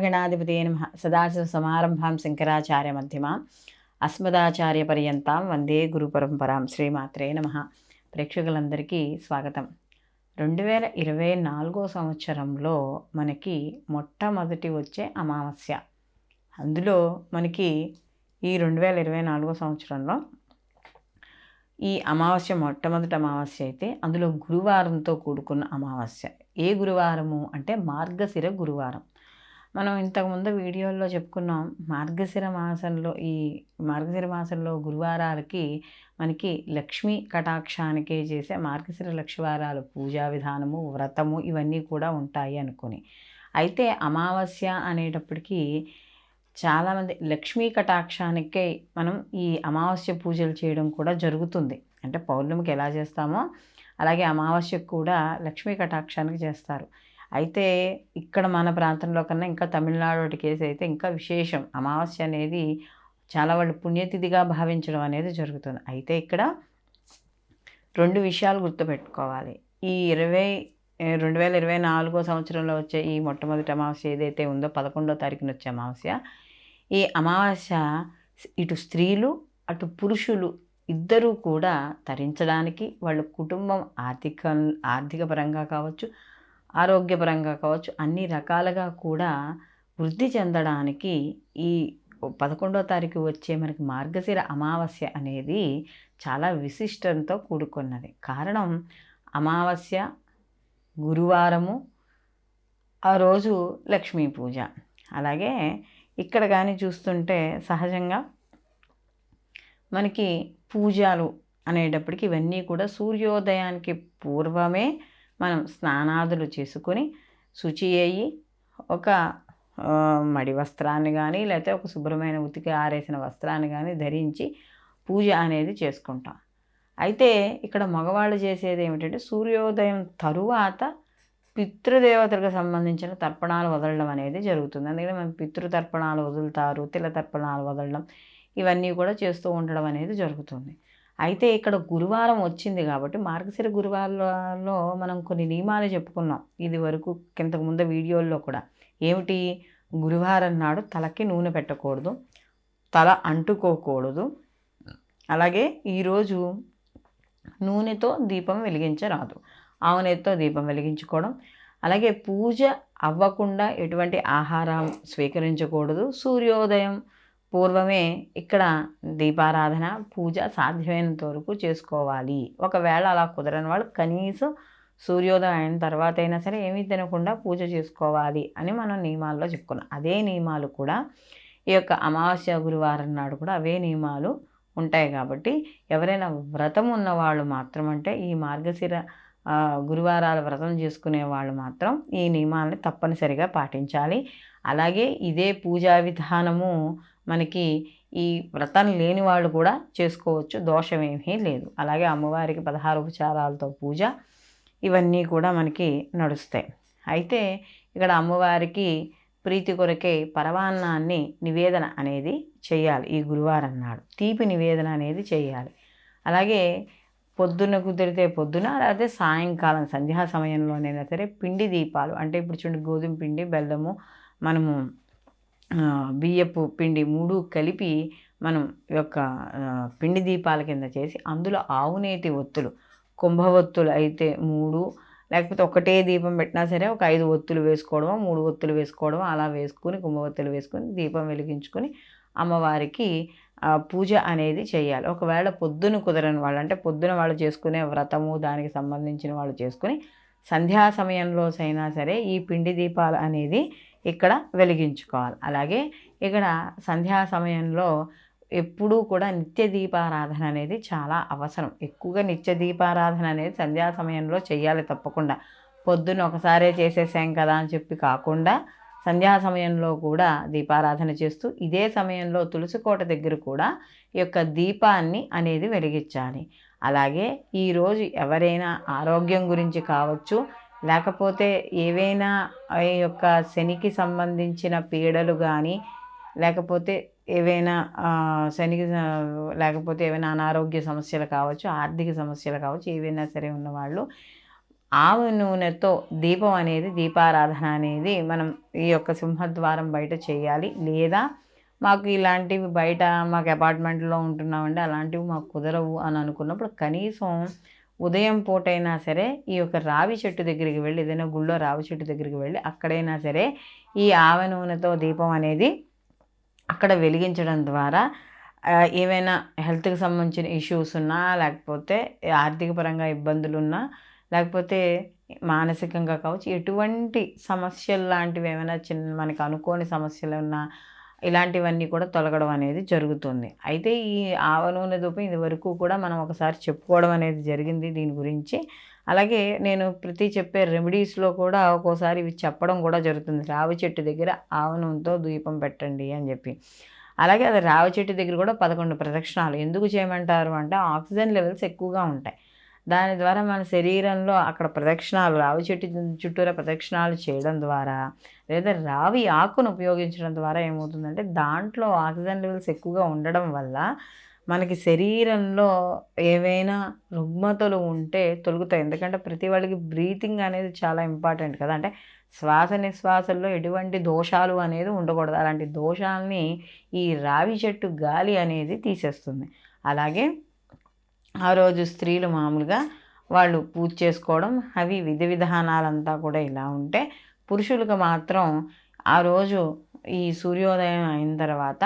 శ్రీమన్నారాయణగణాధిపతయే నమః. సదాశివసమారంభాం శంకరాచార్యమధ్యమాం అస్మదాచార్యపర్యంతాం వందే గురుపరంపరాం. శ్రీమాత్రే నమః. ప్రేక్షకులందరికీ స్వాగతం. 2024 సంవత్సరంలో మనకి మొట్టమొదటి వచ్చే అమావాస్య. అందులో మనకి ఈ 2024 సంవత్సరంలో ఈ అమావాస్య మొట్టమొదటి అమావాస్య అయితే అందులో గురువారంతో కూడుకున్న అమావాస్య. ఏ గురువారము అంటే మార్గశిర గురువారం. మనం ఇంతకుముందు వీడియోల్లో చెప్పుకున్నాం. మార్గశిర మాసంలో గురువారాలకి మనకి లక్ష్మీ కటాక్షానికి చేసే మార్గశిర లక్షవారాలు పూజా విధానము, వ్రతము ఇవన్నీ కూడా ఉంటాయి అనుకుని. అయితే అమావాస్య అనేటప్పటికీ చాలామంది లక్ష్మీ కటాక్షానికే మనం ఈ అమావాస్య పూజలు చేయడం కూడా జరుగుతుంది. అంటే పౌర్ణమికి ఎలా చేస్తామో అలాగే అమావాస్యకు కూడా లక్ష్మీ కటాక్షానికి చేస్తారు. అయితే ఇక్కడ మన ప్రాంతంలో కన్నా ఇంకా తమిళనాడు కేసు అయితే ఇంకా విశేషం. అమావాస్య అనేది చాలా వాళ్ళు పుణ్యతిథిగా భావించడం అనేది జరుగుతుంది. అయితే ఇక్కడ 2 విషయాలు గుర్తుపెట్టుకోవాలి. ఈ 2024 సంవత్సరంలో వచ్చే ఈ మొట్టమొదటి అమావాస్య ఏదైతే ఉందో 11వ తారీఖున వచ్చే అమావాస్య, ఈ అమావాస్య ఇటు స్త్రీలు అటు పురుషులు ఇద్దరూ కూడా తరించడానికి, వాళ్ళ కుటుంబం ఆర్థిక పరంగా కావచ్చు, ఆరోగ్యపరంగా కావచ్చు, అన్ని రకాలుగా కూడా వృద్ధి చెందడానికి ఈ 11వ తారీఖు వచ్చే మనకి మార్గశిర అమావాస్య అనేది చాలా విశిష్టంతో కూడుకున్నది. కారణం అమావాస్య, గురువారము, ఆ రోజు లక్ష్మీ పూజ. అలాగే ఇక్కడ కానీ చూస్తుంటే సహజంగా మనకి పూజలు అనేటప్పటికి ఇవన్నీ కూడా సూర్యోదయానికి పూర్వమే మనం స్నానాదులు చేసుకొని శుచి అయ్యి ఒక మడి వస్త్రాన్ని కానీ లేకపోతే ఒక శుభ్రమైన ఉతికి ఆరేసిన వస్త్రాన్ని కానీ ధరించి పూజ అనేది చేసుకుంటాం. అయితే ఇక్కడ మగవాళ్ళు చేసేది ఏమిటంటే సూర్యోదయం తరువాత పితృదేవతలకు సంబంధించిన తర్పణాలు వదలడం అనేది జరుగుతుంది. అందుకని మనం పితృతర్పణాలు వదులుతారు, తిల తర్పణాలు వదలడం ఇవన్నీ కూడా చేస్తూ ఉండడం అనేది జరుగుతుంది. అయితే ఇక్కడ గురువారం వచ్చింది కాబట్టి మార్గశిర గురువారంలో మనం కొన్ని నియమాలు చెప్పుకున్నాం ఇది వరకు ఇంతకు ముందు వీడియోల్లో కూడా. ఏమిటి? గురువారం నాడు తలకి నూనె పెట్టకూడదు, తల అంటుకోకూడదు. అలాగే ఈరోజు నూనెతో దీపం వెలిగించరాదు, ఆవునేతితో దీపం వెలిగించుకోవడం. అలాగే పూజ అవ్వకుండా ఎటువంటి ఆహారం స్వీకరించకూడదు. సూర్యోదయం పూర్వమే ఇక్కడ దీపారాధన, పూజ సాధ్యమైనంత వరకు చేసుకోవాలి. ఒకవేళ అలా కుదరని వాళ్ళు కనీసం సూర్యోదయం అయిన తర్వాత అయినా సరే ఏమీ తినకుండా పూజ చేసుకోవాలి అని మనం నియమాల్లో చెప్పుకున్నాం. అదే నియమాలు కూడా ఈ యొక్క అమావాస్య గురువారం నాడు కూడా అవే నియమాలు ఉంటాయి. కాబట్టి ఎవరైనా వ్రతం ఉన్నవాళ్ళు మాత్రం, అంటే ఈ మార్గశిర గురువారాల వ్రతం చేసుకునే వాళ్ళు మాత్రం ఈ నియమాలని తప్పనిసరిగా పాటించాలి. అలాగే ఇదే పూజా విధానము మనకి ఈ వ్రతం లేని వాళ్ళు కూడా చేసుకోవచ్చు, దోషమేమీ లేదు. అలాగే అమ్మవారికి 16 ఉపచారాలతో పూజ ఇవన్నీ కూడా మనకి నడుస్తాయి. అయితే ఇక్కడ అమ్మవారికి ప్రీతి కొరకే పరమాన్నాన్ని నివేదన అనేది చేయాలి. ఈ గురువారం నాడు తీపి నివేదన అనేది చేయాలి. అలాగే పొద్దున్న కుదిరితే పొద్దున, లేకపోతే సాయంకాలం సంధ్యా సమయంలోనైనా సరే పిండి దీపాలు, అంటే ఇప్పుడు చూడండి గోధుమ పిండి, బెల్లము, మనము బియ్యపు పిండి 3 కలిపి మనం ఈ యొక్క పిండి దీపాల కింద చేసి అందులో ఆవునేతి ఒత్తులు, కుంభ ఒత్తులు అయితే 3, లేకపోతే ఒకటే దీపం పెట్టినా సరే ఒక 5 ఒత్తులు వేసుకోవడం, 3 ఒత్తులు వేసుకోవడం, అలా వేసుకొని కుంభ ఒత్తులు వేసుకొని దీపం వెలిగించుకొని అమ్మవారికి పూజ అనేది చేయాలి. ఒకవేళ పొద్దున కుదరని వాళ్ళు, అంటే పొద్దున వాళ్ళు చేసుకునే వ్రతము దానికి సంబంధించిన వాళ్ళు చేసుకుని సంధ్యా సమయంలో అయినా సరే ఈ పిండి దీపాలు అనేది ఇక్కడ వెలిగించుకోవాలి. అలాగే ఇక్కడ సంధ్యా సమయంలో ఎప్పుడూ కూడా నిత్య దీపారాధన అనేది చాలా అవసరం. ఎక్కువగా నిత్య దీపారాధన అనేది సంధ్యా సమయంలో చేయాలి తప్పకుండా. పొద్దున్న ఒకసారే చేసేసాం కదా అని చెప్పి కాకుండా సంధ్యా సమయంలో కూడా దీపారాధన చేస్తూ ఇదే సమయంలో తులసికోట దగ్గర కూడా ఈ యొక్క దీపాన్ని అనేది వెలిగించాలి. అలాగే ఈరోజు ఎవరైనా ఆరోగ్యం గురించి కావచ్చు, లేకపోతే ఏవైనా ఈ యొక్క శనికి సంబంధించిన పీడలు కానీ, లేకపోతే ఏవైనా లేకపోతే ఏవైనా అనారోగ్య సమస్యలు కావచ్చు, ఆర్థిక సమస్యలు కావచ్చు, ఏవైనా సరే ఉన్నవాళ్ళు ఆవు నూనెతో దీపం అనేది, దీపారాధన అనేది మనం ఈ యొక్క సింహద్వారం బయట చేయాలి. లేదా మాకు ఇలాంటివి బయట మాకు అపార్ట్మెంట్లో ఉంటున్నామండి, అలాంటివి మాకు కుదరవు అని అనుకున్నప్పుడు కనీసం ఉదయం పూటైనా సరే ఈ యొక్క రావి చెట్టు దగ్గరికి వెళ్ళి, ఏదైనా గుళ్ళో రావి చెట్టు దగ్గరికి వెళ్ళి అక్కడైనా సరే ఈ ఆవ నూనెతో దీపం అనేది అక్కడ వెలిగించడం ద్వారా ఏవైనా హెల్త్కి సంబంధించిన ఇష్యూస్ ఉన్నా, లేకపోతే ఆర్థిక పరంగా ఇబ్బందులున్నా, లేకపోతే మానసికంగా కావచ్చు, ఎటువంటి సమస్యలు లాంటివి ఏమైనా మనకు అనుకోని సమస్యలు ఉన్నా ఇలాంటివన్నీ కూడా తొలగడం అనేది జరుగుతుంది. అయితే ఈ ఆవ నూనె ధూపం ఇదివరకు కూడా మనం ఒకసారి చెప్పుకోవడం అనేది జరిగింది దీని గురించి. అలాగే నేను ప్రతి చెప్పే రెమెడీస్లో కూడా ఒక్కోసారి ఇవి చెప్పడం కూడా జరుగుతుంది. రావి చెట్టు దగ్గర ఆవ నూనెతో దీపం పెట్టండి అని చెప్పి. అలాగే అది రావి చెట్టు దగ్గర కూడా 11 ప్రదక్షిణాలు ఎందుకు చేయమంటారు అంటే ఆక్సిజన్ లెవెల్స్ ఎక్కువగా ఉంటాయి. దాని ద్వారా మన శరీరంలో అక్కడ ప్రదక్షిణాలు, రావి చెట్టు చుట్టూరా ప్రదక్షిణాలు చేయడం ద్వారా, లేదా రావి ఆకును ఉపయోగించడం ద్వారా ఏమవుతుందంటే దాంట్లో ఆక్సిజన్ లెవెల్స్ ఎక్కువగా ఉండడం వల్ల మనకి శరీరంలో ఏవైనా రుగ్మతలు ఉంటే తొలుగుతాయి. ఎందుకంటే ప్రతి వాళ్ళకి బ్రీతింగ్ అనేది చాలా ఇంపార్టెంట్ కదా. అంటే శ్వాస నిశ్వాసల్లో ఎటువంటి దోషాలు అనేది ఉండకూడదు. అలాంటి దోషాలని ఈ రావి చెట్టు గాలి అనేది తీసేస్తుంది. అలాగే ఆ రోజు స్త్రీలు మామూలుగా వాళ్ళు పూజ చేసుకోవడం, అవి విధి విధానాలంతా కూడా ఇలా ఉంటే, పురుషులకు మాత్రం ఆ రోజు ఈ సూర్యోదయం అయిన తర్వాత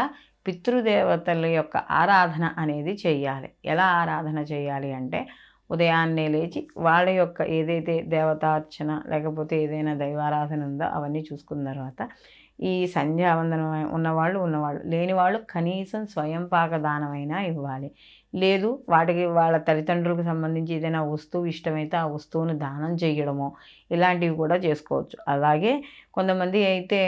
పితృదేవతల యొక్క ఆరాధన అనేది చేయాలి. ఎలా ఆరాధన చేయాలి అంటే ఉదయాన్నే లేచి వాళ్ళ యొక్క ఏదైతే దేవతార్చన లేకపోతే ఏదైనా దైవారాధన ఉందో అవన్నీ చూసుకున్న తర్వాత ఈ సంధ్యావందనం ఉన్నవాళ్ళు లేని వాళ్ళు కనీసం స్వయం పాక దానమైనా ఇవ్వాలి. లేదు వాటికి వాళ్ళ తల్లిదండ్రులకు సంబంధించి ఏదైనా వస్తువు ఇష్టమైతే ఆ వస్తువును దానం చేయడమో ఇలాంటివి కూడా చేసుకోవచ్చు. అలాగే కొంతమంది అయితే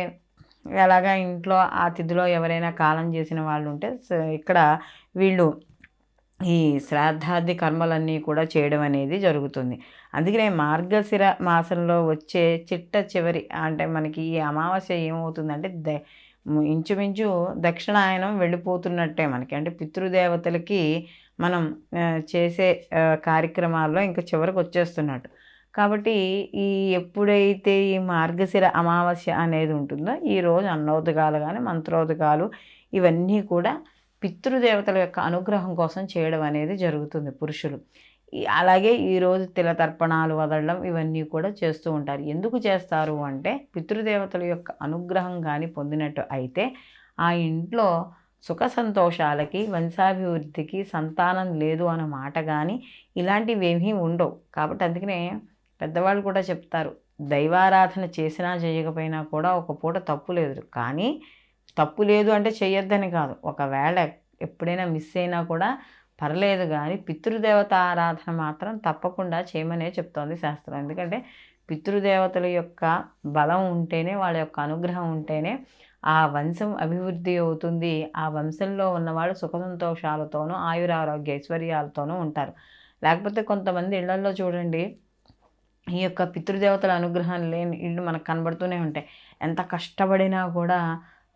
ఎలాగా ఇంట్లో ఆ తిథిలో ఎవరైనా కాలం చేసిన వాళ్ళు ఉంటే ఇక్కడ వీళ్ళు ఈ శ్రాద్ధాది కర్మలన్నీ కూడా చేయడం అనేది జరుగుతుంది. అందుకనే మార్గశిర మాసంలో వచ్చే చిట్ట చివరి అంటే మనకి ఈ అమావాస్య ఏమవుతుందంటే ఇంచుమించు దక్షిణాయనం వెళ్ళిపోతున్నట్టే మనకి. అంటే పితృదేవతలకి మనం చేసే కార్యక్రమాల్లో ఇంకా చివరికి వచ్చేస్తున్నట్టు. కాబట్టి ఈ ఎప్పుడైతే ఈ మార్గశిర అమావాస్య అనేది ఉంటుందో ఈరోజు అన్నోదకాలు కానీ మంత్రోదకాలు ఇవన్నీ కూడా పితృదేవతల యొక్క అనుగ్రహం కోసం చేయడం అనేది జరుగుతుంది పురుషులు. అలాగే ఈరోజు తిలతర్పణాలు వదలడం ఇవన్నీ కూడా చేస్తూ ఉంటారు. ఎందుకు చేస్తారు అంటే పితృదేవతల యొక్క అనుగ్రహం కానీ పొందినట్టు అయితే ఆ ఇంట్లో సుఖ సంతోషాలకి, వంశాభివృద్ధికి, సంతానం లేదు అన్న మాట కానీ ఇలాంటివి ఏమీ ఉండవు. కాబట్టి అందుకనే పెద్దవాళ్ళు కూడా చెప్తారు, దైవారాధన చేసినా చేయకపోయినా కూడా ఒక పూట తప్పు లేదు. కానీ తప్పు లేదు అంటే చేయొద్దని కాదు, ఒకవేళ ఎప్పుడైనా మిస్ అయినా కూడా పర్లేదు, కానీ పితృదేవత ఆరాధన మాత్రం తప్పకుండా చేయమనే చెప్తోంది శాస్త్రం. ఎందుకంటే పితృదేవతల యొక్క బలం ఉంటేనే, వాళ్ళ యొక్క అనుగ్రహం ఉంటేనే ఆ వంశం అభివృద్ధి అవుతుంది. ఆ వంశంలో ఉన్నవాళ్ళు సుఖ సంతోషాలతోనూ ఆయురారోగ్య ఐశ్వర్యాలతోనూ ఉంటారు. లేకపోతే కొంతమంది ఇళ్లల్లో చూడండి, ఈ యొక్క పితృదేవతల అనుగ్రహం లేని ఇళ్ళు మనకు కనబడుతూనే ఉంటాయి. ఎంత కష్టపడినా కూడా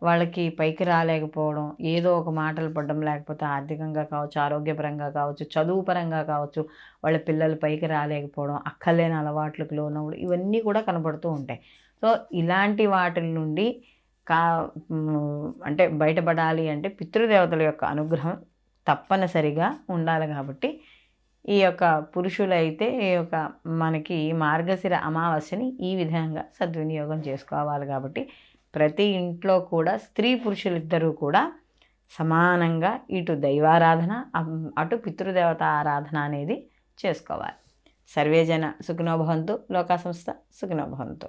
వాళ్ళకి పైకి రాలేకపోవడం, ఏదో ఒక మాటలు పడడం, లేకపోతే ఆర్థికంగా కావచ్చు, ఆరోగ్యపరంగా కావచ్చు, చదువు పరంగా కావచ్చు, వాళ్ళ పిల్లలు పైకి రాలేకపోవడం, అక్కర్లేని అలవాట్లకు లోనవ్వడం, ఇవన్నీ కూడా కనబడుతూ ఉంటాయి. సో ఇలాంటి వాటి నుండి కా అంటే బయటపడాలి అంటే పితృదేవతల యొక్క అనుగ్రహం తప్పనిసరిగా ఉండాలి. కాబట్టి ఈ యొక్క పురుషులైతే ఈ యొక్క మనకి మార్గశిర అమావాస్యని ఈ విధంగా సద్వినియోగం చేసుకోవాలి. కాబట్టి ప్రతి ఇంట్లో కూడా స్త్రీ పురుషులిద్దరూ కూడా సమానంగా ఇటు దైవారాధన అటు పితృదేవత ఆరాధన అనేది చేసుకోవాలి. సర్వేజన సుఖినో భవంతు, లోకా సంస్థ సుఖినో భవంతు.